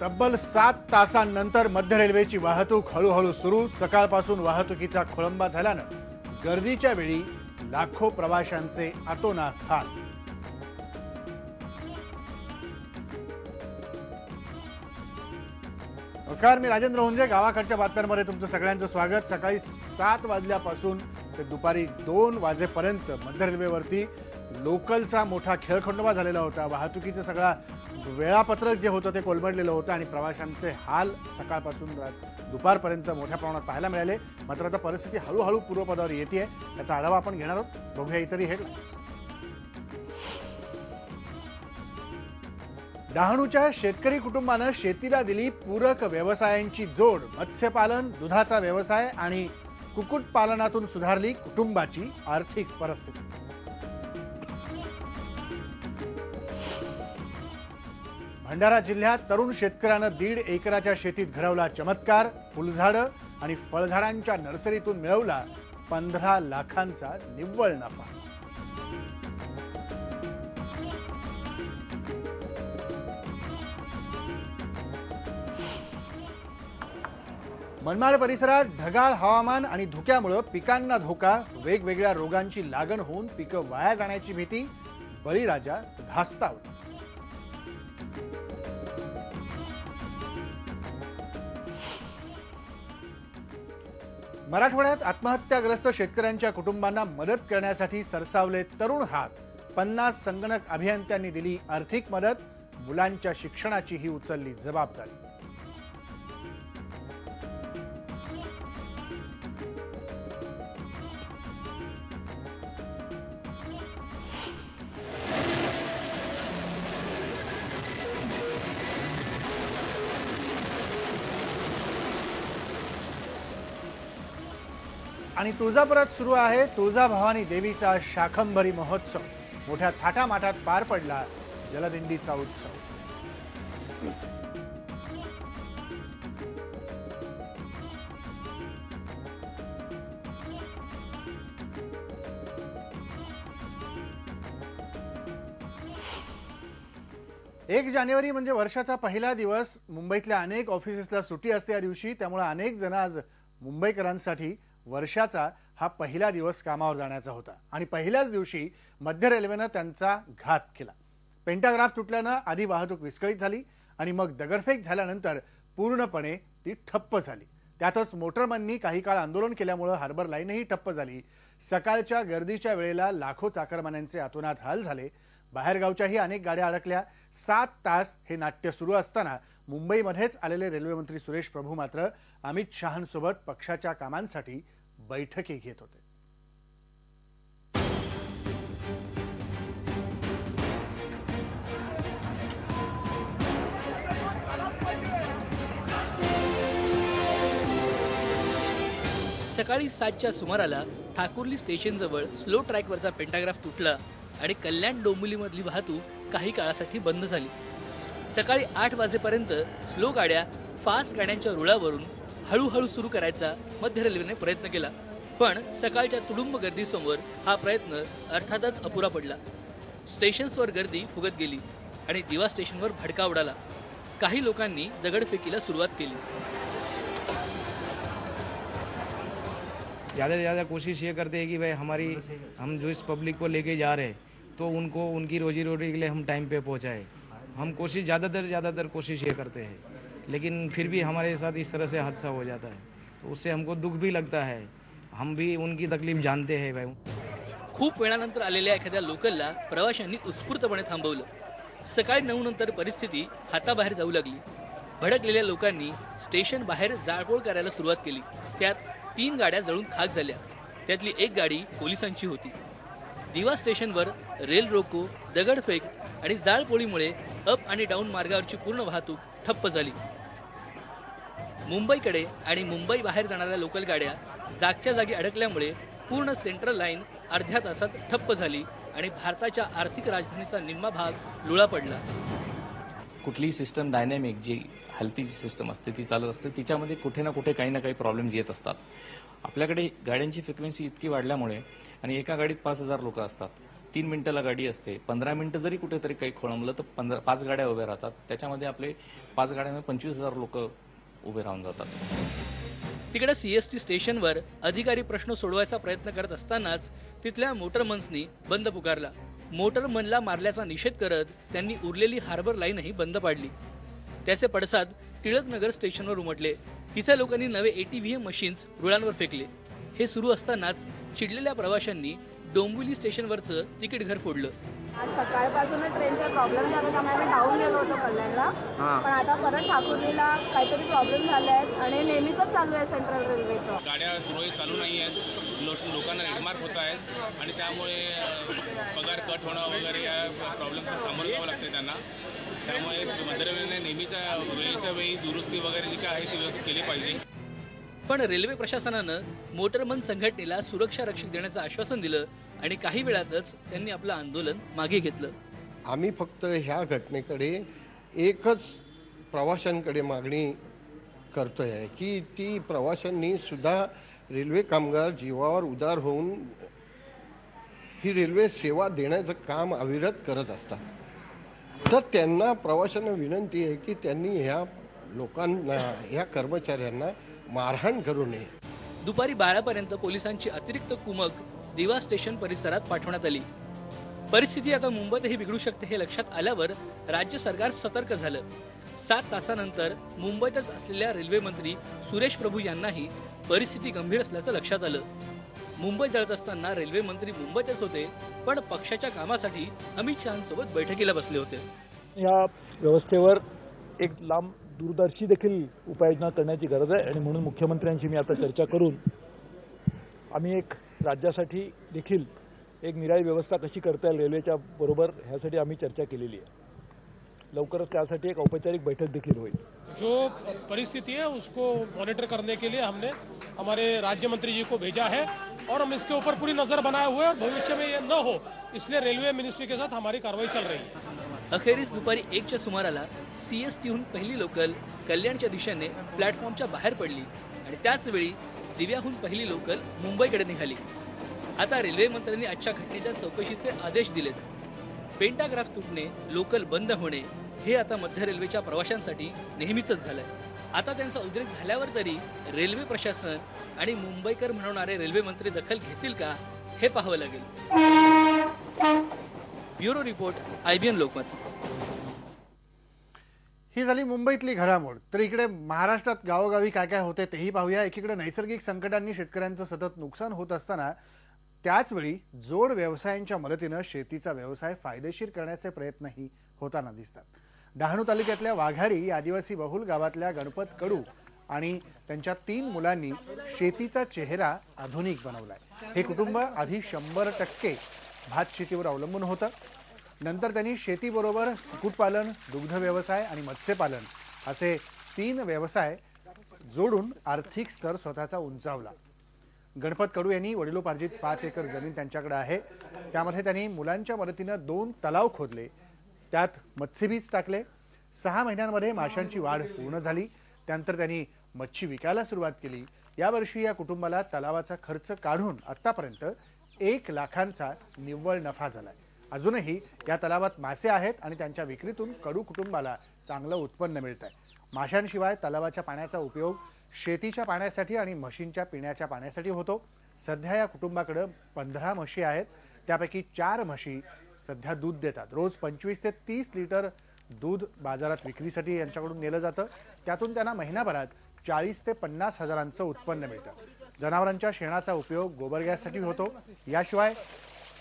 तब्बल 7 तासांनंतर मध्य रेल्वेची वाहतूक हळूहळू सुरू. सकाळपासून वाहतुकीचा खोळंबा झाल्यानं गर्दीच्या वेळी लाखो प्रवाशांचे अतोनात हाल. नमस्कार, मी राजेंद्र हुंजे. गावाकडच्या बातम्यांमध्ये तुमचं सगळ्यांचं स्वागत. सकाळी 7 वाजल्यापासून ते दुपारी 2 वाजेपर्यंत मध्य रेल्वेवरती लोकलचा मोठा खेळखंडोबा झालेला होता. वाहतुकीचं सगळा वेळापत्रक जे होतं ते कोलमडलेलं होतं आणि प्रवाशांचे हाल सकाळपासून दुपारपर्यंत मोठ्या प्रमाणात पाहायला मिळाले. मात्र आता परिस्थिती हळूहळू पूर्वपदावर येते. त्याचा आढावा आपण घेणार आहोत. बघूया इतरही हेडलाईन्स. डहाणूच्या शेतकरी कुटुंबानं शेतीला दिली पूरक व्यवसायांची जोड. मत्स्यपालन, दुधाचा व्यवसाय आणि कुक्कुटपालनातून सुधारली कुटुंबाची आर्थिक परिस्थिती. भंडारा जिल्ह्यात तरुण शेतकऱ्यानं 1.5 एकराच्या शेतीत घडवला चमत्कार. फुलझाडं आणि फळझाडांच्या नर्सरीतून मिळवला 15 लाखांचा निव्वळ नफा. मनमाड परिसरात ढगाळ हवामान आणि धुक्यामुळे पिकांना धोका. वेगवेगळ्या रोगांची लागण होऊन पिकं वाया जाण्याची भीती. बळीराजा धास्तावला. मराठवाड्यात आत्महत्याग्रस्त शेतकऱ्यांच्या कुटुंबांना मदत करण्यासाठी सरसावले तरुण हात. 50 संगणक अभियंत्यांनी दिली आर्थिक मदत. मुलांच्या शिक्षणाचीही उचलली जबाबदारी. आणि तुळजापुरात सुरू आहे तुळजाभवानी देवीचा शाकंभरी महोत्सव. मोठ्या थाटामाटात पार पडला जलदिंडीचा उत्सव. एक जानेवारी म्हणजे वर्षाचा पहिला दिवस. मुंबईतल्या अनेक ऑफिसेसला सुट्टी असते या दिवशी. त्यामुळे अनेक जण आज मुंबईकरांसाठी वर्षाचा हा पहिला दिवस कामावर जाण्याचा होता. आणि पहिल्याच दिवशी मध्य रेल्वेनं त्यांचा घात केला. पेंटाग्राफ तुटल्यानं आधी वाहतूक विस्कळीत झाली आणि मग दगडफेक झाल्यानंतर पूर्णपणे ती ठप्प झाली. त्यातच मोटरमननी काही काळ आंदोलन केल्यामुळे हार्बर लाईनही ठप्प झाली. सकाळच्या गर्दीच्या वेळेला लाखो चाकरमान्यांचे अतोनात हाल झाले. बाहेरगावच्याही अनेक गाड्या अडकल्या. 7 तास हे नाट्य सुरू असताना मुंबईमध्येच आलेले रेल्वेमंत्री सुरेश प्रभू मात्र अमित शहांसोबत पक्षाच्या कामांसाठी बैठकी घेत होते. सकाळी 7च्या सुमाराला ठाकुर्ली स्टेशनजवळ स्लो ट्रॅकवरचा पेंटाग्राफ तुटला आणि कल्याण डोंबिवलीमधली वाहतूक काही काळासाठी बंद झाली. सकाळी 8 वाजेपर्यंत स्लो गाड्या फास्ट गाड्यांच्या रुळावरून हळूहळू सुरू करायचा मध्य रेल्वेने प्रयत्न केला. पण सकाळच्या तुडुंब गर्दीसमोर हा प्रयत्न अर्थातच अपुरा पडला. स्टेशन्सवर गर्दी फुगत गेली आणि दिवा स्टेशनवर भडका उडाला. काही लोकांनी दगडफेकीला सुरुवात केली. ज़्यादा से ज़्यादा कोशिश ये करते हैं कि भाई हम जो इस पब्लिक को लेके जा रहे हैं तो उनको उनकी रोजी रोटी के लिए हम टाइम पे पहुंचाए. हम कोशिश ज़्यादातर कोशिश ये करते हैं, लेकिन फिर भी हमारे साथ इस तरह से हादसा हो जाता है तो उससे हमको दुख भी लगता है. हम भी उनकी तकलीफ जानते हैं भाई. खूप वेळानंतर आलेल्या एखाद्या लोकलला प्रवाशांनी उत्स्फूर्तपणे थांबवलं. सकाळी 9 नंतर परिस्थिती हाताबाहेर जाऊ लागली. भडकलेल्या लोकांनी स्टेशन बाहेर जाळपोळ करायला सुरुवात केली. त्यात 3 गाड्या जळून खाक झाल्या. त्यातली एक गाडी पोलिसांची होती. दिवा स्टेशनवर रेल रोको, दगडफेक आणि जाळपोळीमुळे अप आणि डाऊन मार्गावरची पूर्ण वाहतूक ठप्प झाली. मुंबईकडे आणि मुंबई बाहेर जाणाऱ्या लोकल गाड्या जागच्या जागी अडकल्यामुळे पूर्ण सेंट्रल लाईन अर्ध्या तासात ठप्प झाली आणि भारताच्या आर्थिक राजधानीचा निम्मा भाग लुळा पडला. कुठलीही सिस्टम डायनॅमिक जी हलती सिस्टम असते ती चालत असते, तिच्यामध्ये कुठे ना कुठे काही ना काही प्रॉब्लेम्स येत असतात. आपल्याकडे गाड्यांची फ्रिक्वेन्सी इतकी वाढल्यामुळे आणि एका गाडीत 5000 लोक असतात, 3 मिनिटाला गाडी असते, 15 मिनिटं जरी कुठेतरी काही खोळंबलं तर 5 गाड्या उभ्या राहतात. त्याच्यामध्ये आपले 5 गाड्यांमध्ये 25,000 लोक उभे राहून जातात. तिकडे CST स्टेशनवर अधिकारी प्रश्न सोडवायचा प्रयत्न करत असतानाच तिथल्या मोटरमन्सनी बंद पुकारला. मोटरमनला मारल्याचा निषेध करत त्यांनी उरलेली हार्बर लाईनही बंद पाडली. त्याचे पडसाद टिळकनगर स्टेशनवर उमटले. तिथे लोकांनी नवे ATVM मशीन्स रुळांवर फेकले. हे सुरू असतानाच चिडलेल्या प्रवाशांनी डोंबिवली स्टेशनवरचं तिकीट घर फोडलं. आज सकाळपासून ट्रेनचा प्रॉब्लेम झाला त्यामुळे आम्ही डाऊन गेलो होतो कल्याणला, पण आता परत ठाकुर्लीला काहीतरी प्रॉब्लेम झाले आहेत आणि नेहमीच चालू आहे सेंट्रल रेल्वेचं. गाड्या सुरळीत चालू नाही आहेत, लोकांना रेडमार्क होत आहेत आणि त्यामुळे पगार कट होणं वगैरे या प्रॉब्लेमचा सामोरं जावं लागतं त्यांना. त्यामुळे मध्य रेल्वेने नेहमीच्या वेळेच्या वेळी दुरुस्ती वगैरे जी काय आहे ती व्यवस्थित केली पाहिजे. पण रेल्वे प्रशासनानं मोटरमन संघटनेला सुरक्षा रक्षक देण्याचं आश्वासन दिलं आणि काही वेळातच त्यांनी आपलं आंदोलन मागे घेतलं. आम्ही फक्त ह्या घटनेकडे एकच प्रवाशांकडे मागणी करतोय आहे की ती प्रवाशांनी सुद्धा रेल्वे कामगार जीवावर उदार होऊन ही रेल्वे सेवा देण्याचं काम अविरत करत असतात. तर त्यांना प्रवाशांना विनंती आहे की त्यांनी ह्या लोकांना ह्या कर्मचाऱ्यांना मारहाण करू नये. दुपारी 12 पर्यंत पोलिसांची अतिरिक्त कुमक दिवा स्टेशन परिसरात पाठवण्यात आली. परिस्थिती आता मुंबईतही बिघडू शकते हे लक्षात आल्यावर राज्य सरकार सतर्क झालं. 7 तासानंतर मुंबईतच असलेल्या रेल्वे मंत्री सुरेश प्रभू यांनाही परिस्थिती गंभीर असल्याचं लक्षात आलं. मुंबई जळत असताना रेल्वे मंत्री मुंबईतच होते, पण पक्षाच्या कामासाठी अमित शहांसोबत बैठकीला बसले होते. या व्यवस्थेवर एक लांब दूरदर्शी देखील उपाययोजना करण्याची गरज आहे आणि म्हणून मुख्यमंत्र्यांशी मी आता चर्चा करून आम्ही एक राज्यासाठी देखील एक निराळी व्यवस्था कशी करता येईल रेल्वेच्या बरोबर ह्यासाठी आम्ही चर्चा केलेली आहे. लवकरच त्यासाठी एक औपचारिक बैठक देखील होईल. जो परिस्थिति है उसको मॉनिटर करने के लिए हमने हमारे राज्य मंत्री जी को भेजा है और हम इसके ऊपर पूरी नजर बनाए हुए हैं. भविष्य में ये न हो इसलिए रेलवे मिनिस्ट्री के साथ हमारी कार्रवाई चल रही है. अखेरीस दुपारी 1च्या सुमाराला CSTहून पहिली लोकल कल्याणच्या दिशेने प्लॅटफॉर्मच्या बाहेर पडली आणि त्याच वेळी दिव्याहून पहिली लोकल मुंबईकडे निघाली. आता रेल्वे मंत्र्यांनी आजच्या घटनेच्या चौकशीचे आदेश दिलेत. पेंटाग्राफ तुटणे, लोकल बंद होणे हे आता मध्य रेल्वेच्या प्रवाशांसाठी नेहमीच झालंय. आता त्यांचा उद्रेक झाल्यावर तरी रेल्वे प्रशासन आणि मुंबईकर म्हणवणारे रेल्वे मंत्री दखल घेतील का हे पाहावं लागेल. Bureau report, IBN Lokmat. ही झाली मुंबईतली घडामोड. तर इकडे महाराष्ट्रात गावोगावी काय काय होते तेही पाहूया. एकीकडे नैसर्गिक संकटांनी शेतकऱ्यांचं सतत नुकसान होत असताना त्याचवेळी जोड व्यवसायांच्या मदतीनं शेतीचा व्यवसाय फायदेशीर करण्याचे प्रयत्नही होताना दिसतात. डहाणू तालुक्यातल्या वाघाडी या आदिवासी बहुल गावातल्या गणपत कडू आणि त्यांच्या 3 मुलांनी शेतीचा चेहरा आधुनिक बनवलाय. हे कुटुंब आधी 100% भात शेतीवर अवलंबून होतं. नंतर त्यांनी शेतीबरोबर कुक्कुटपालन, दुग्ध व्यवसाय आणि मत्स्यपालन असे 3 व्यवसाय जोडून आर्थिक स्तर स्वतःचा उंचावला. गणपत कडू यांनी वडिलोपार्जित 5 एकर जमीन त्यांच्याकडे आहे. त्यामध्ये त्यांनी मुलांच्या मदतीनं 2 तलाव खोदले, त्यात मत्स्यबीज टाकले. 6 महिन्यांमध्ये माशांची वाढ पूर्ण झाली. त्यानंतर त्यांनी मच्छी विकायला सुरुवात केली. यावर्षी या कुटुंबाला तलावाचा खर्च काढून आतापर्यंत 1 लाखांचा निव्वळ नफा झालाय. अजूनही या तलावात मासे आहेत आणि त्यांच्या विक्रीतून कडू कुटुंबाला चांगलं उत्पन्न मिळत आहे. माशांशिवाय तलावाच्या पाण्याचा उपयोग शेतीच्या पाण्यासाठी आणि म्हशींच्या पिण्याच्या पाण्यासाठी होतो. सध्या या कुटुंबाकडे 15 म्हशी आहेत. त्यापैकी 4 म्हशी सध्या दूध देतात. रोज 25 ते 30 लिटर दूध बाजारात विक्रीसाठी यांच्याकडून नेलं जातं. त्यातून त्यांना महिनाभरात 40 ते 50 हजारांचं उत्पन्न मिळतं. जनावरांच्या शेणाचा उपयोग गोबर गॅससाठी होतो. याशिवाय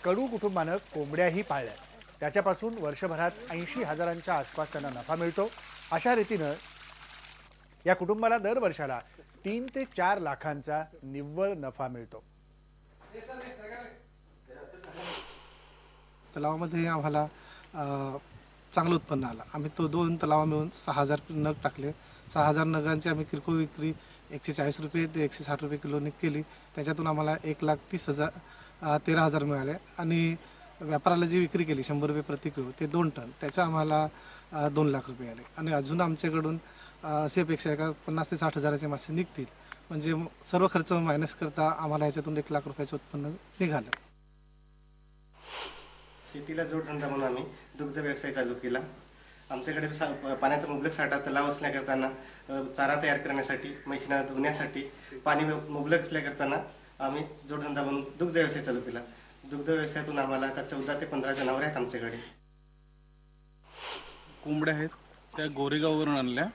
कडू कुटुंबानं कोंबड्याही पाळल्या. त्याच्यापासून वर्षभरात 80 हजारांच्या आसपास त्यांना नफा मिळतो. अशा रीतीनं या कुटुंबाला दर वर्षाला 3 ते 4 लाखांचा निव्वळ नफा मिळतो. तलावामध्ये आम्हाला चांगलं उत्पन्न आलं. आम्ही तो 2 तलावा मिळून 6000 नग टाकले. 6000 नगांची आम्ही किरकोळ विक्री 140 रुपये ते 160 रुपये किलोने केली. त्याच्यातून आम्हाला 1,30,000 मिळाले आणि व्यापाराला जी विक्री केली 100 रुपये प्रति किलो ते 2 टन त्याचा आम्हाला 2 लाख रुपये आले. आणि अजून आमच्याकडून अशी अपेक्षा आहे का 50 ते 60 हजाराचे मासे निघतील. म्हणजे सर्व खर्च मायनस करता आम्हाला ह्याच्यातून 1 लाख रुपयाचं उत्पन्न निघालं. शेतीला जोडधंदा म्हणून आम्ही दुग्ध व्यवसाय चालू केला. आमच्याकडे पाण्याचा मुबलक साठा तलाव असल्याकरताना चारा तयार करण्यासाठी, म्हशींना धुण्यासाठी पाणी मुबलक असल्याकरताना आम्ही जोडधंदा म्हणून दुग्ध व्यवसाय चालू केला. दुग्ध व्यवसायातून आम्हाला आता 14 ते 15 जनावरे आहेत आमच्याकडे. कोंबड्या आहेत त्या गोरेगाववरून आणल्या.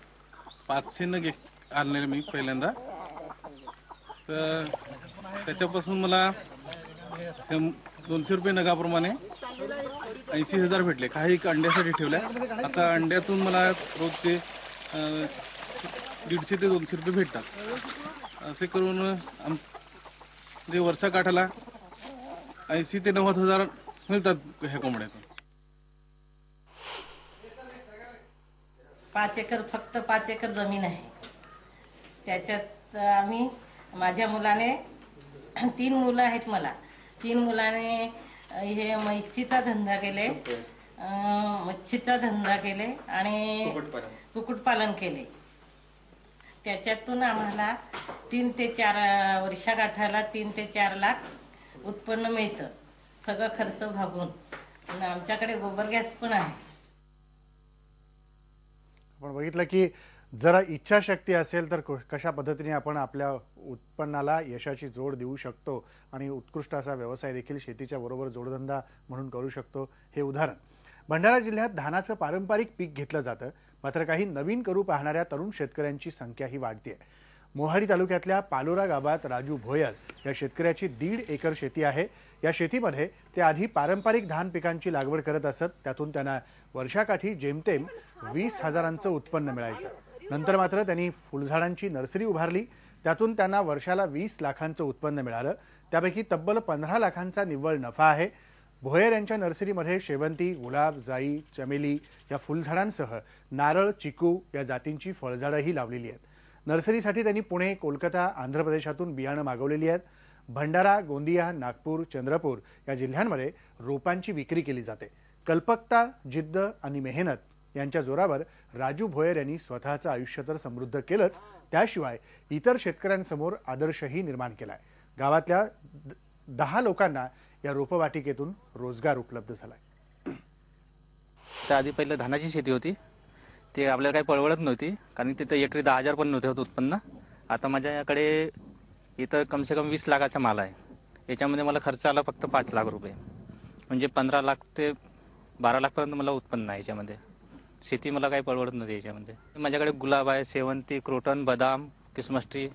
500 नग आणलेल्या मी पहिल्यांदा. तर त्याच्यापासून मला 200 रुपये नगाप्रमाणे 80,000 भेटले. काही अंड्यासाठी ठेवल्या. आता अंड्यातून मला रोजचे 150 ते 200 रुपये भेटतात. असे करून म्हणजे वर्षा काठाला 80 ते 90,000 मिळतात ह्या कोंबड्यातून. 5 एकर, फक्त 5 एकर जमीन आहे. त्याच्यात आम्ही, माझ्या मुलाने 3 मुलं आहेत मला. 3 मुलाने हे म्हशीचा धंदा केले, मच्छीचा धंदा केले आणि कुक्कुटपालन केले. त्याच्यातून आम्हाला 3 ते 4 वर्षाकाठाला 3 ते 4 लाख उत्पन्न मिळतं, सगळं खर्च भागून. आणि आमच्याकडे गोबर गॅस पण आहे. आपण बघितलं की जरा इच्छाशक्ती असेल तर कशा पद्धतीने आपण आपल्या उत्पन्नाला यशाची जोड देऊ शकतो आणि उत्कृष्ट असा व्यवसाय देखील शेतीच्या बरोबर जोडधंदा म्हणून करू शकतो, हे उदाहरण. भंडारा जिल्ह्यात धानाचं पारंपरिक पीक घेतलं जातं, मात्र काही नवीन करू पाहणाऱ्या तरुण शेतकऱ्यांची संख्याही वाढते. मोहाडी तालुक्यातल्या पालोरा गावात राजू भोयर या शेतकऱ्याची 1.5 एकर शेती आहे. या शेतीमध्ये ते आधी पारंपरिक धान पिकांची लागवड करत असत. त्यातून त्यांना वर्षाकाठी जेमतेम 20,000चं उत्पन्न मिळायचं. नंतर मात्र त्यांनी फुलझाडांची नर्सरी उभारली. त्यातून त्यांना वर्षाला 20 लाखांचं उत्पन्न मिळालं. त्यापैकी तब्बल 15 लाखांचा निव्वळ नफा आहे. भोयर यांच्या नर्सरीमध्ये शेवंती, गुलाब, जाई, चमेली या फुलझाडांसह नारळ, चिकू या जातींची फळझाडंही लावलेली आहेत. नर्सरीसाठी त्यांनी पुणे, कोलकाता, आंध्र प्रदेशातून बियाणं मागवलेली आहेत. भंडारा, गोंदिया, नागपूर, चंद्रपूर या जिल्ह्यांमध्ये रोपांची विक्री केली जाते. कल्पकता, जिद्द आणि मेहनत यांच्या जोरावर राजू भोयर यांनी स्वतःचं आयुष्य तर समृद्ध केलंच, त्याशिवाय इतर शेतकऱ्यांसमोर आदर्शही निर्माण केलाय. गावातल्या 10 लोकांना या रोपवाटिकेतून रोजगार उपलब्ध झालाय. त्याआधी पहिलं धानाची शेती होती. ते आपल्याला काही परवडत नव्हती, कारण तिथं एकरी 10,000 पण नव्हते होत उत्पन्न. आता माझ्याकडे इथं कमसे कम 20 लाखाचा माल आहे. याच्यामध्ये मला खर्च आला फक्त 5 लाख रुपये, म्हणजे 15 लाख ते 12 लाखपर्यंत मला उत्पन्न आहे. याच्यामध्ये शेती मला काही परवडत नव्हती. याच्यामध्ये माझ्याकडे गुलाब आहे, शेवंती, क्रोटन, बदाम, क्रिसमस ट्री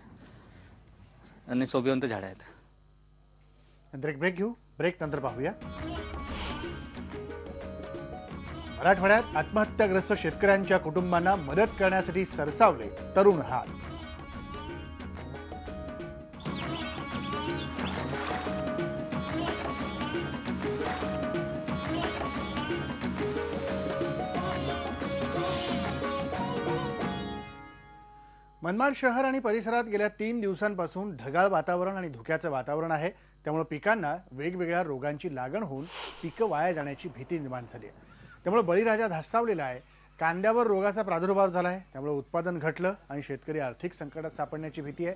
आणि शोभिवंत झाडं आहेत. नंतर एक ब्रेक घेऊ. ब्रेक नंतर पाहूया. मराठवाड्यात आत्महत्याग्रस्त शेतकऱ्यांच्या कुटुंबांना मदत करण्यासाठी सरसावले तरुण हात. मनमाड शहर आणि परिसरात गेल्या 3 दिवसांपासून ढगाळ वातावरण आणि धुक्याचं वातावरण आहे. त्यामुळे पिकांना वेगवेगळ्या रोगांची लागण होऊन पिकं वाया जाण्याची भीती निर्माण झाली आहे. त्यामुळे बळीराजा धास्तावलेला आहे. कांद्यावर रोगाचा प्रादुर्भाव झाला आहे. त्यामुळे उत्पादन घटलं आणि शेतकरी आर्थिक संकटात सापडण्याची भीती आहे.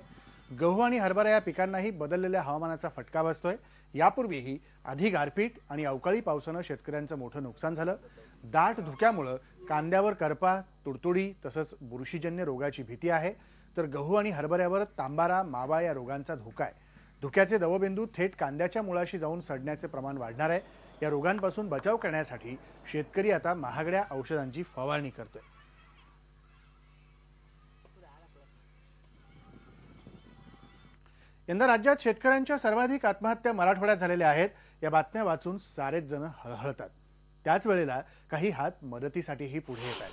गहू आणि हरभरा या पिकांनाही बदललेल्या हवामानाचा फटका बसतोय. यापूर्वीही आधी गारपीट आणि अवकाळी पावसानं शेतकऱ्यांचं मोठं नुकसान झालं. दाट धुक्यामुळे कांद्यावर करपा, तुडतुडी तसंच बुरशीजन्य रोगाची भीती आहे. तर गहू आणि हरभऱ्यावर तांबारा, मावा या रोगांचा धोका आहे. धुक्याचे दवबिंदू थेट कांद्याच्या मुळाशी जाऊन सडण्याचे प्रमाण वाढणार आहे. या रोगांपासून बचाव करण्यासाठी शेतकरी आता महागड्या औषधांची फवारणी करतोय. यंदा राज्यात शेतकऱ्यांच्या सर्वाधिक आत्महत्या मराठवाड्यात झालेल्या आहेत. या बातम्या वाचून सारेच जण हळहळतात. त्याच वेळेला काही हात मदतीसाठीही पुढे येत आहेत.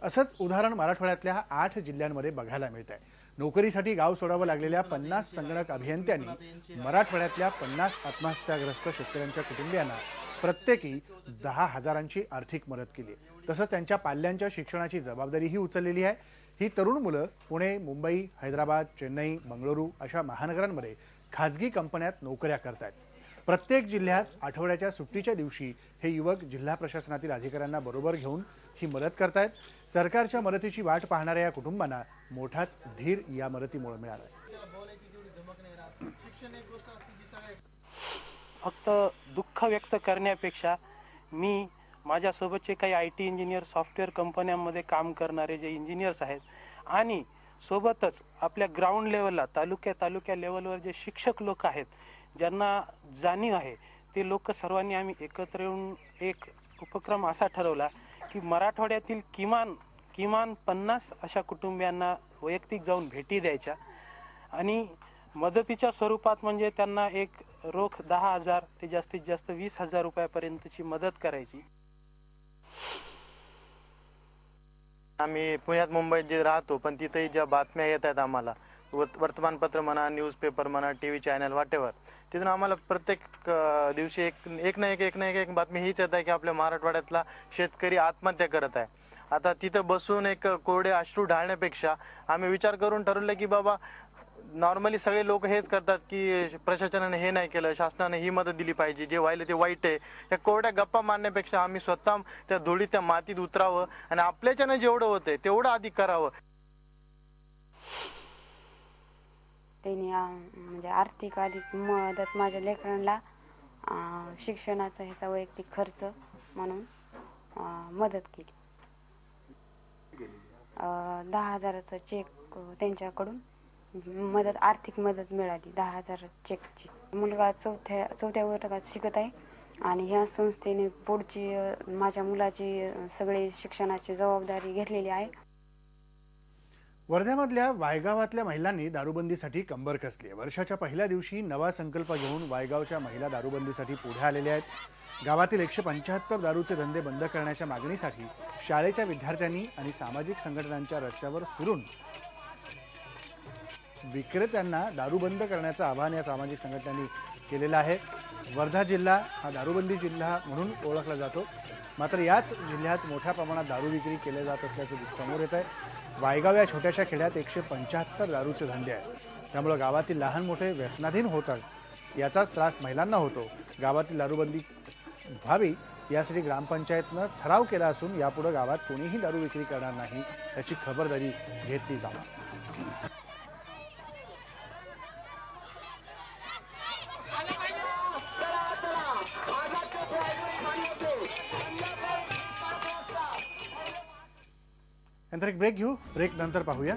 असंच उदाहरण मराठवाड्यातल्या 8 जिल्ह्यांमध्ये बघायला मिळत आहे. नोकरीसाठी गाव सोडावं लागलेल्या 50 संगणक अभियंत्यांनी मराठवाड्यातल्या 50 आत्महत्याग्रस्त शेतकऱ्यांच्या कुटुंबियांना प्रत्येकी 10,000ची आर्थिक मदत केली. तसंच त्यांच्या पाल्यांच्या शिक्षणाची जबाबदारीही उचललेली आहे. ही तरुण मुलं पुणे, मुंबई, हैदराबाद, चेन्नई, बंगळुरू अशा महानगरांमध्ये खाजगी कंपन्यात नोकऱ्या करतायत. प्रत्येक जिल्ह्यात आठवड्याच्या सुट्टीच्या दिवशी हे युवक जिल्हा प्रशासनातील अधिकाऱ्यांना बरोबर घेऊन ही मदत करतायत. सरकारच्या मदतीची वाट पाहणाऱ्या या कुटुंबांना मोठाच धीर या मदतीमुळे मिळाला. फक्त दुःख व्यक्त करण्यापेक्षा मी माझ्यासोबतचे काही IT इंजिनियर, सॉफ्टवेअर कंपन्यांमध्ये काम करणारे जे इंजिनियर्स आहेत आणि सोबतच आपल्या ग्राउंड लेवलला तालुक्या लेवलवर जे शिक्षक लोक आहेत, ज्यांना जाणीव आहे, ते लोक सर्वांनी आम्ही एकत्र येऊन एक उपक्रम असा ठरवला की मराठवाड्यातील किमान 50 अशा कुटुंबियांना वैयक्तिक जाऊन भेटी द्यायच्या आणि मदतीच्या स्वरूपात म्हणजे त्यांना एक रोख 10,000 ते जास्तीत जास्त 20,000 रुपयापर्यंतची मदत करायची. आम्ही पुण्यात मुंबईत जे राहतो, पण तिथेही ज्या बातम्या येत आहेत आम्हाला, वर्तमानपत्र म्हणा, न्यूजपेपर म्हणा, TV चॅनल वाटेवर, तिथून आम्हाला प्रत्येक दिवशी एक ना एक बातमी हीच येत आहे की आपल्या मराठवाड्यातला शेतकरी आत्महत्या करत आहे. आता तिथं बसून एक कोरडे अश्रू ढाळण्यापेक्षा आम्ही विचार करून ठरवलं की बाबा नॉर्मली सगळे लोक हेच करतात की प्रशासनाने हे नाही केलं, शासनाने ही मदत दिली पाहिजे, जे व्हायला ते वाईट आहे. या कोरड्या गप्पा मारण्यापेक्षा आम्ही स्वतः त्या धुळीत, त्या मातीत उतरावं आणि आपल्याच्यानं जेवढं होतंय तेवढं आधी करावं. त्यांनी म्हणजे आर्थिक अधिक मदत माझ्या लेकरांना शिक्षणाचा ह्याचा वैयक्तिक खर्च म्हणून मदत केली. 10,000चा चेक त्यांच्याकडून आर्थिक मदत मिळाली. 10,000 चेकची. मुलगा चौथ्या वर्गात शिकत आहे आणि ह्या संस्थेने पुढची माझ्या मुलाची सगळी शिक्षणाची जबाबदारी घेतलेली आहे. वर्ध्यामधल्या वायगावातल्या महिलांनी दारूबंदीसाठी कंबर कसली आहे. वर्षाच्या पहिल्या दिवशी नवा संकल्प घेऊन वायगावच्या महिला दारूबंदीसाठी पुढे आलेल्या आहेत. गावातील 175 दारूचे धंदे बंद करण्याच्या मागणीसाठी शाळेच्या विद्यार्थ्यांनी आणि सामाजिक संघटनांच्या रस्त्यावर फिरून विक्रेत्यांना दारू बंद करण्याचं आवाहन या सामाजिक संघटनांनी केलेलं आहे. वर्धा जिल्हा हा दारूबंदी जिल्हा म्हणून ओळखला जातो, मात्र याच जिल्ह्यात मोठ्या प्रमाणात दारू विक्री केले जात असल्याचं समोर येत आहे. वायगाव या छोट्याशा खेड्यात 175 दारूचे धंदे आहेत, त्यामुळे गावातील लहान मोठे व्यसनाधीन होतात. याचाच त्रास महिलांना होतो. गावातील दारूबंदी व्हावी यासाठी ग्रामपंचायतनं ठराव केला असून यापुढे गावात कोणीही दारू विक्री करणार नाही याची खबरदारी घेतली जाणार. नंतर एक ब्रेक घेऊ. ब्रेक नंतर पाहूया.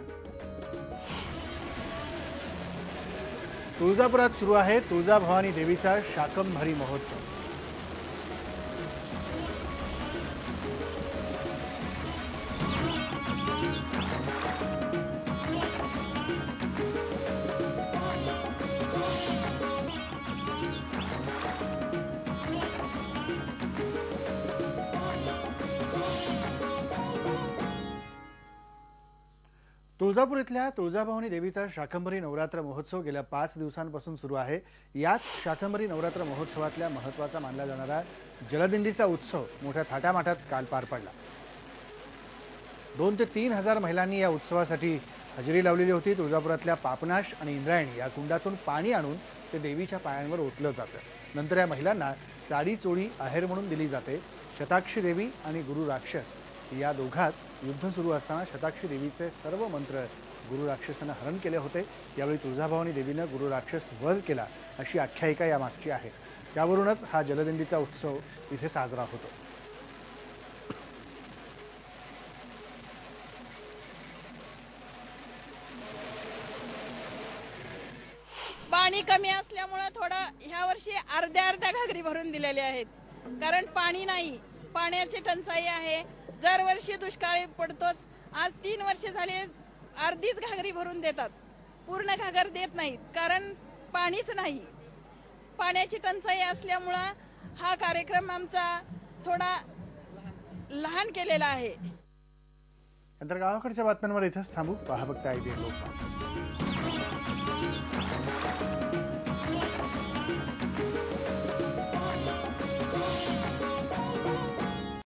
तुळजापुरात सुरू आहे तुळजाभवानी देवीचा शाकंभरी महोत्सव. तुळजापूर इथल्या तुळजाभवानी देवीचा शाकंभरी नवरात्र महोत्सव गेल्या 5 दिवसांपासून सुरू आहे. याच शाकंभरी नवरात्र महोत्सवातल्या महत्त्वाचा मानला जाणारा जलदिंडीचा उत्सव मोठ्या थाटामाटात काल पार पडला. 2 ते 3 हजार महिलांनी या उत्सवासाठी हजेरी लावलेली होती. तुळजापुरातल्या पापनाश आणि इंद्रायणी या कुंडातून पाणी आणून ते देवीच्या पायांवर ओतलं जातं. नंतर या महिलांना साडी चोळी आहेर म्हणून दिली जाते. शताक्षी देवी आणि गुरु राक्षस या दोघात युद्ध सुरू असताना शताक्षी देवीचे सर्व मंत्र गुरु राक्षसानं हरण केले होते. यावेळी तुळजाभवानी देवीनं गुरु राक्षस वध केला अशी आख्यायिका यामागची आहे. त्यावरूनच हा जलदिंडीचा उत्सव इथे साजरा होतो. पाणी कमी असल्यामुळे थोडं ह्या वर्षी अर्ध्या घागरी भरून दिलेले आहेत, कारण पाणी नाही, पाण्याची टंचाई आहे. दरवर्षी दुष्काळी पडतोच. आज 3 वर्षे झाले अर्धीच घागरी भरून देतात, पूर्ण घागर देत नाहीत, कारण पाणीच नाही. पाण्याची टंचाई असल्यामुळं हा कार्यक्रम आमचा थोडा लहान केलेला आहे. नंतर गावाकडच्या बातम्यांवर इथंच थांबू. पहा फक्त IBN लोकमत.